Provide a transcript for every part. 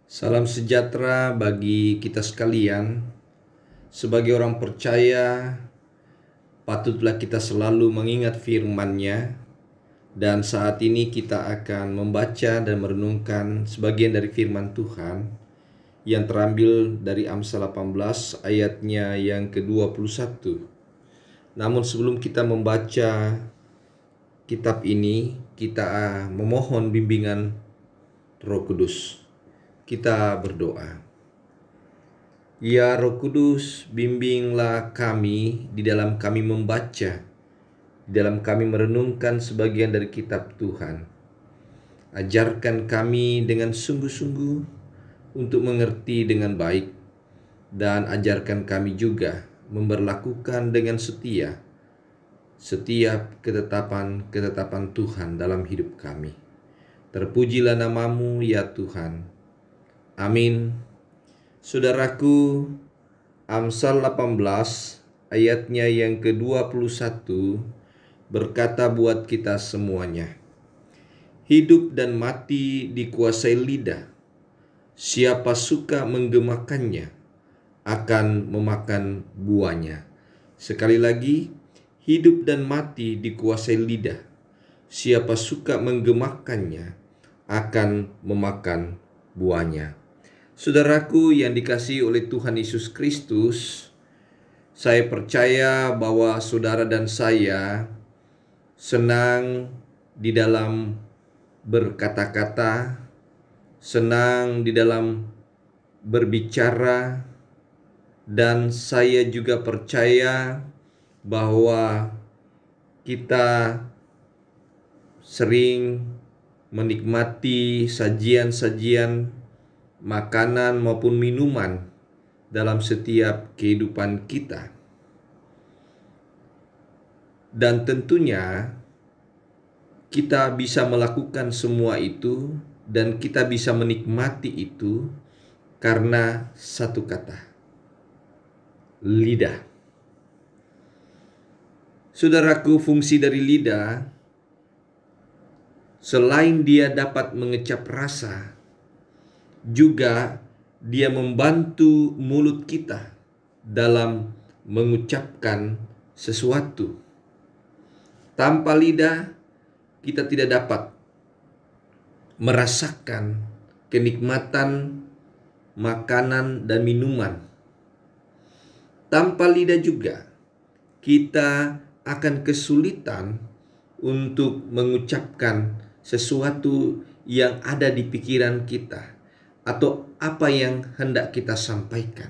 Salam sejahtera bagi kita sekalian. Sebagai orang percaya, patutlah kita selalu mengingat firman-Nya. Dan saat ini kita akan membaca dan merenungkan sebagian dari firman Tuhan yang terambil dari Amsal 18 ayatnya yang ke-21. Namun sebelum kita membaca kitab ini, kita memohon bimbingan Roh Kudus. Kita berdoa. Ya Roh Kudus, bimbinglah kami di dalam kami membaca, di dalam kami merenungkan sebagian dari kitab Tuhan. Ajarkan kami dengan sungguh-sungguh untuk mengerti dengan baik, dan ajarkan kami juga memberlakukan dengan setia setiap ketetapan-ketetapan Tuhan dalam hidup kami. Terpujilah namamu ya Tuhan. Amin. Saudaraku, Amsal 18 ayatnya yang ke-21 berkata buat kita semuanya. Hidup dan mati dikuasai lidah. Siapa suka menggemakannya akan memakan buahnya. Sekali lagi, hidup dan mati dikuasai lidah. Siapa suka menggemakannya akan memakan buahnya. Saudaraku yang dikasihi oleh Tuhan Yesus Kristus, saya percaya bahwa saudara dan saya senang di dalam berkata-kata, senang di dalam berbicara, dan saya juga percaya bahwa kita sering menikmati sajian-sajian makanan maupun minuman dalam setiap kehidupan kita. Dan tentunya kita bisa melakukan semua itu dan kita bisa menikmati itu karena satu kata, lidah. Saudaraku, fungsi dari lidah selain dia dapat mengecap rasa, juga dia membantu mulut kita dalam mengucapkan sesuatu. Tanpa lidah, kita tidak dapat merasakan kenikmatan makanan dan minuman. Tanpa lidah juga, kita akan kesulitan untuk mengucapkan sesuatu yang ada di pikiran kita atau apa yang hendak kita sampaikan.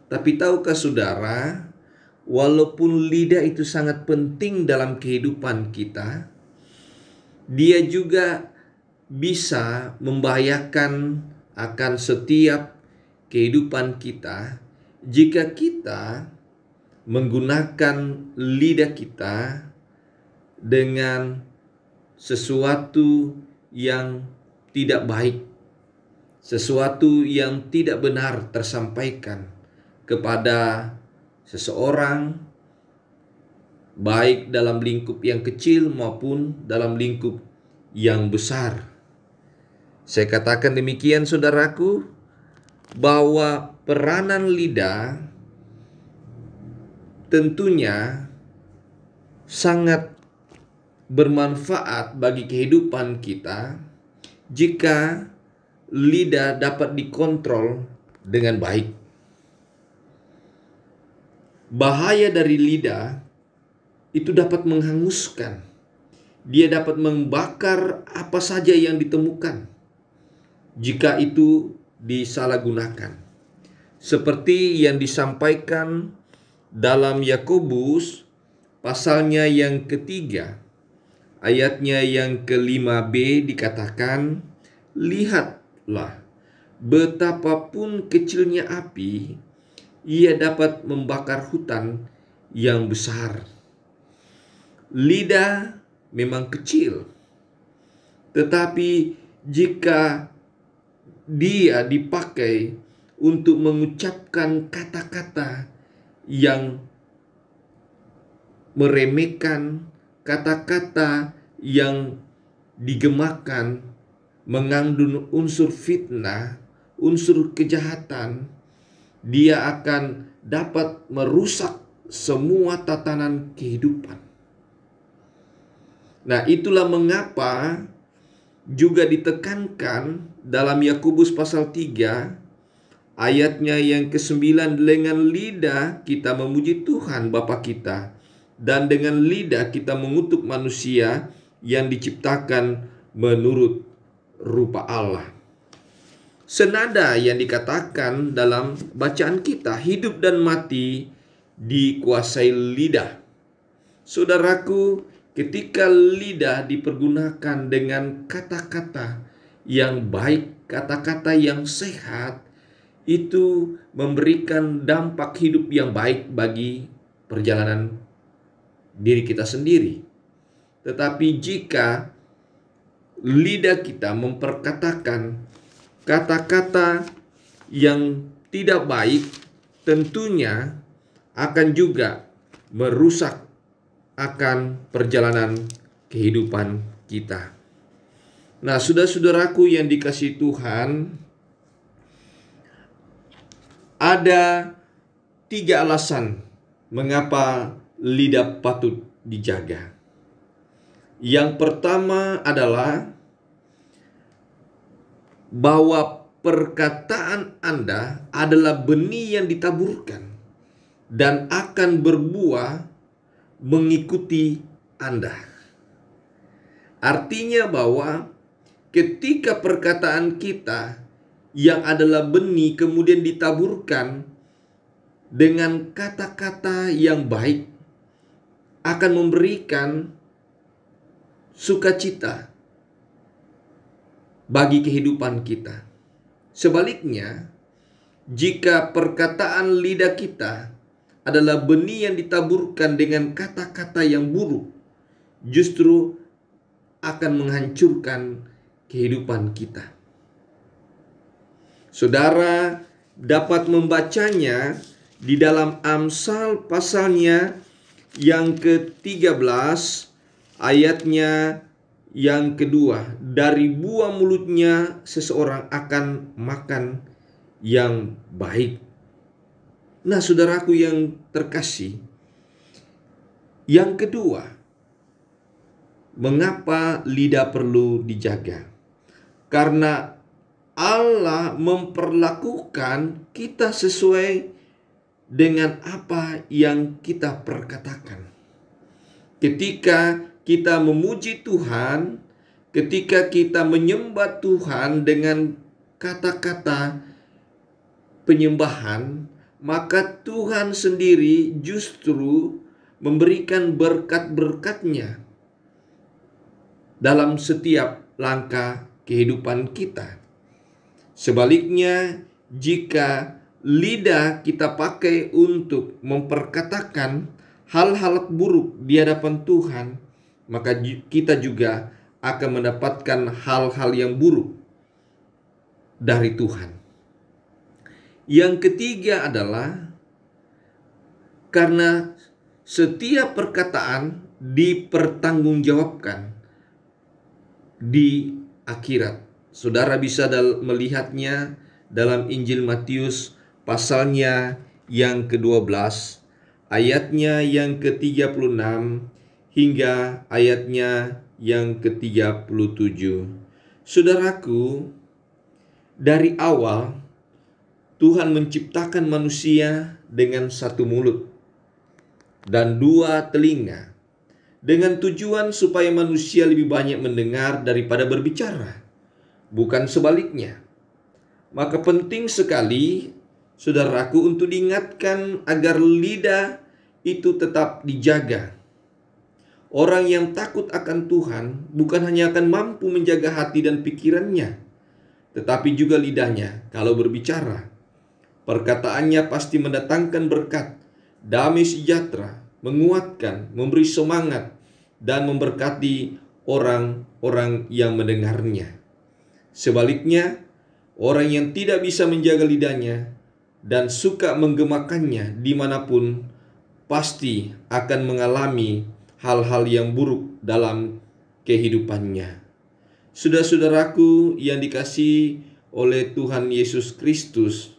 Tapi tahukah saudara, walaupun lidah itu sangat penting dalam kehidupan kita, dia juga bisa membahayakan akan setiap kehidupan kita jika kita menggunakan lidah kita dengan sesuatu yang tidak baik, sesuatu yang tidak benar tersampaikan kepada seseorang, baik dalam lingkup yang kecil maupun dalam lingkup yang besar. Saya katakan demikian saudaraku, bahwa peranan lidah tentunya sangat bermanfaat bagi kehidupan kita jika lidah dapat dikontrol dengan baik. Bahaya dari lidah itu dapat menghanguskan. Dia dapat membakar apa saja yang ditemukan jika itu disalahgunakan. Seperti yang disampaikan dalam Yakobus pasalnya yang ketiga, ayatnya yang ke-5b dikatakan, lihatlah betapapun kecilnya api, ia dapat membakar hutan yang besar. Lidah memang kecil, tetapi jika dia dipakai untuk mengucapkan kata-kata yang meremehkan, kata-kata yang digemakan, mengandung unsur fitnah, unsur kejahatan, dia akan dapat merusak semua tatanan kehidupan. Nah, itulah mengapa juga ditekankan dalam Yakobus pasal 3 ayatnya yang ke-9, dengan lidah kita memuji Tuhan Bapa kita, dan dengan lidah kita mengutuk manusia yang diciptakan menurut rupa Allah. Senada yang dikatakan dalam bacaan kita, hidup dan mati dikuasai lidah. Saudaraku, ketika lidah dipergunakan dengan kata-kata yang baik, kata-kata yang sehat, itu memberikan dampak hidup yang baik bagi perjalanan diri kita sendiri. Tetapi jika lidah kita memperkatakan kata-kata yang tidak baik, tentunya akan juga merusak akan perjalanan kehidupan kita. Nah, saudara-saudaraku yang dikasihi Tuhan, ada 3 alasan mengapa lidah patut dijaga. Yang pertama adalah bahwa perkataan Anda adalah benih yang ditaburkan dan akan berbuah mengikuti Anda. Artinya bahwa ketika perkataan kita yang adalah benih kemudian ditaburkan dengan kata-kata yang baik, akan memberikan sukacita bagi kehidupan kita. Sebaliknya, jika perkataan lidah kita adalah benih yang ditaburkan dengan kata-kata yang buruk, justru akan menghancurkan kehidupan kita. Saudara dapat membacanya di dalam Amsal pasalnya yang ke-13 ayatnya yang kedua. Dari buah mulutnya seseorang akan makan yang baik. Nah, saudaraku yang terkasih, yang kedua, mengapa lidah perlu dijaga? Karena Allah memperlakukan kita sesuai dengan apa yang kita perkatakan. Ketika kita memuji Tuhan, ketika kita menyembah Tuhan dengan kata-kata penyembahan, maka Tuhan sendiri justru memberikan berkat-berkat-Nya dalam setiap langkah kehidupan kita. Sebaliknya, jika lidah kita pakai untuk memperkatakan hal-hal buruk di hadapan Tuhan, maka kita juga akan mendapatkan hal-hal yang buruk dari Tuhan. Yang ketiga adalah karena setiap perkataan dipertanggungjawabkan di akhirat. Saudara bisa melihatnya dalam Injil Matius pasalnya yang ke-12, ayatnya yang ke-36 hingga ayatnya yang ke-37. Saudaraku, dari awal Tuhan menciptakan manusia dengan 1 mulut dan 2 telinga, dengan tujuan supaya manusia lebih banyak mendengar daripada berbicara, bukan sebaliknya. Maka penting sekali, saudaraku, untuk diingatkan agar lidah itu tetap dijaga. Orang yang takut akan Tuhan bukan hanya akan mampu menjaga hati dan pikirannya, tetapi juga lidahnya kalau berbicara. Perkataannya pasti mendatangkan berkat, damai sejahtera, menguatkan, memberi semangat, dan memberkati orang-orang yang mendengarnya. Sebaliknya, orang yang tidak bisa menjaga lidahnya dan suka menggemakannya dimanapun, pasti akan mengalami hal-hal yang buruk dalam kehidupannya. Saudara-saudaraku yang dikasihi oleh Tuhan Yesus Kristus.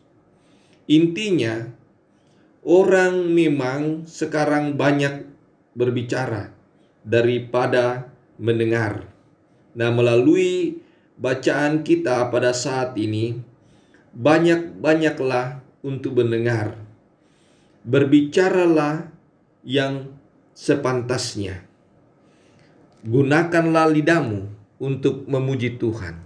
Intinya, orang memang sekarang banyak berbicara daripada mendengar. Nah, melalui bacaan kita pada saat ini, banyaklah untuk mendengar. Berbicaralah yang sepantasnya. Gunakanlah lidahmu untuk memuji Tuhan.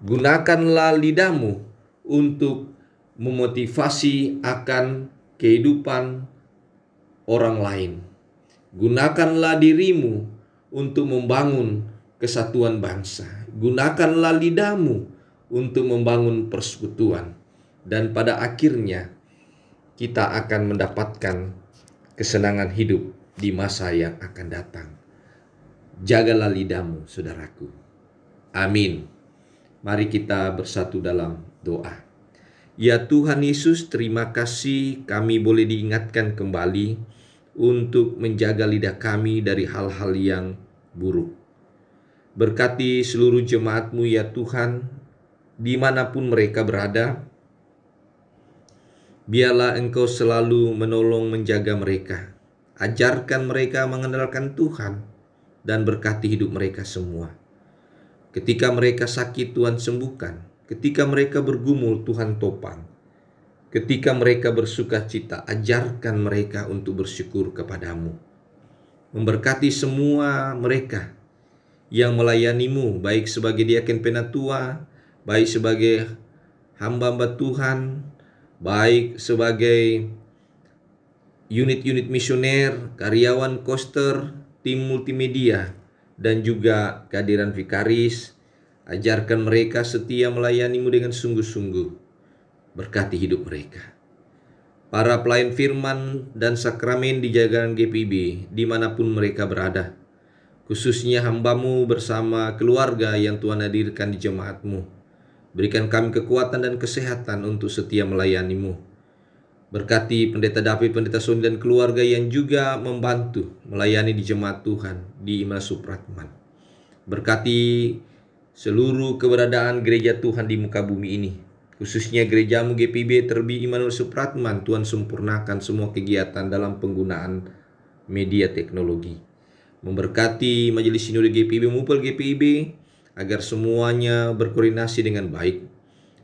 Gunakanlah lidahmu untuk memotivasi akan kehidupan orang lain. Gunakanlah dirimu untuk membangun kesatuan bangsa. Gunakanlah lidahmu untuk membangun persekutuan. Dan pada akhirnya kita akan mendapatkan kesenangan hidup di masa yang akan datang. Jagalah lidahmu, saudaraku. Amin. Mari kita bersatu dalam doa. Ya Tuhan Yesus, terima kasih kami boleh diingatkan kembali untuk menjaga lidah kami dari hal-hal yang buruk. Berkati seluruh jemaat-Mu ya Tuhan, dimanapun mereka berada. Biarlah Engkau selalu menolong menjaga mereka. Ajarkan mereka mengandalkan Tuhan dan berkati hidup mereka semua. Ketika mereka sakit, Tuhan sembuhkan. Ketika mereka bergumul, Tuhan topang. Ketika mereka bersuka cita, ajarkan mereka untuk bersyukur kepadamu. Memberkati semua mereka yang melayani-Mu, baik sebagai diaken penatua, baik sebagai hamba-hamba Tuhan, baik sebagai unit-unit misioner, karyawan koster, tim multimedia, dan juga kehadiran vikaris. Ajarkan mereka setia melayani-Mu dengan sungguh-sungguh. Berkati hidup mereka. Para pelayan firman dan sakramen di jajaran GPIB, dimanapun mereka berada. Khususnya hamba-Mu bersama keluarga yang Tuhan hadirkan di jemaat-Mu. Berikan kami kekuatan dan kesehatan untuk setia melayani-Mu. Berkati Pendeta David, Pendeta Sony, dan keluarga yang juga membantu melayani di jemaat Tuhan di Immanuel Supratman. Berkati seluruh keberadaan gereja Tuhan di muka bumi ini. Khususnya gereja-Mu GPIB terlebih Immanuel Supratman. Tuhan sempurnakan semua kegiatan dalam penggunaan media teknologi. Memberkati Majelis Sinode GPIB, Mupel GPIB, agar semuanya berkoordinasi dengan baik.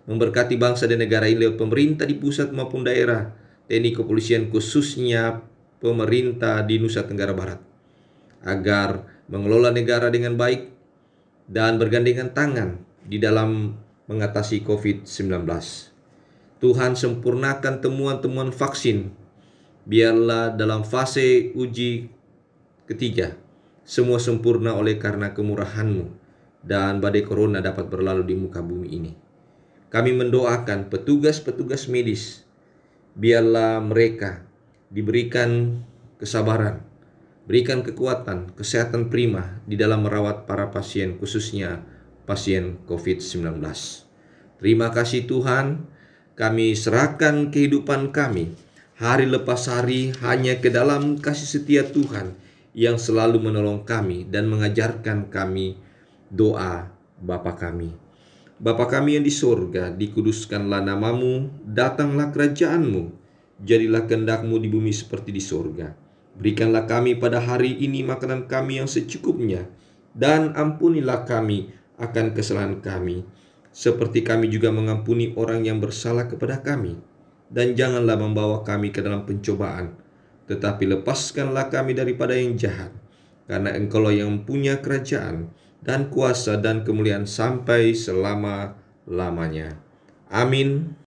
Memberkati bangsa dan negara ini lewat pemerintah di pusat maupun daerah, TNI Kepolisian, khususnya pemerintah di Nusa Tenggara Barat, agar mengelola negara dengan baik dan bergandengan tangan di dalam mengatasi COVID-19. Tuhan sempurnakan temuan-temuan vaksin. Biarlah dalam fase uji ketiga semua sempurna oleh karena kemurahan-Mu, dan badai corona dapat berlalu di muka bumi ini. Kami mendoakan petugas-petugas medis, biarlah mereka diberikan kesabaran, berikan kekuatan, kesehatan prima di dalam merawat para pasien, khususnya pasien COVID-19. Terima kasih Tuhan, kami serahkan kehidupan kami hari lepas hari hanya ke dalam kasih setia Tuhan yang selalu menolong kami dan mengajarkan kami doa Bapa kami. Bapa kami yang di sorga, dikuduskanlah nama-Mu, datanglah kerajaan-Mu, jadilah kehendak-Mu di bumi seperti di sorga. Berikanlah kami pada hari ini makanan kami yang secukupnya, dan ampunilah kami akan kesalahan kami, seperti kami juga mengampuni orang yang bersalah kepada kami. Dan janganlah membawa kami ke dalam pencobaan, tetapi lepaskanlah kami daripada yang jahat, karena Engkau-lah yang punya kerajaan dan kuasa dan kemuliaan sampai selama-lamanya. Amin.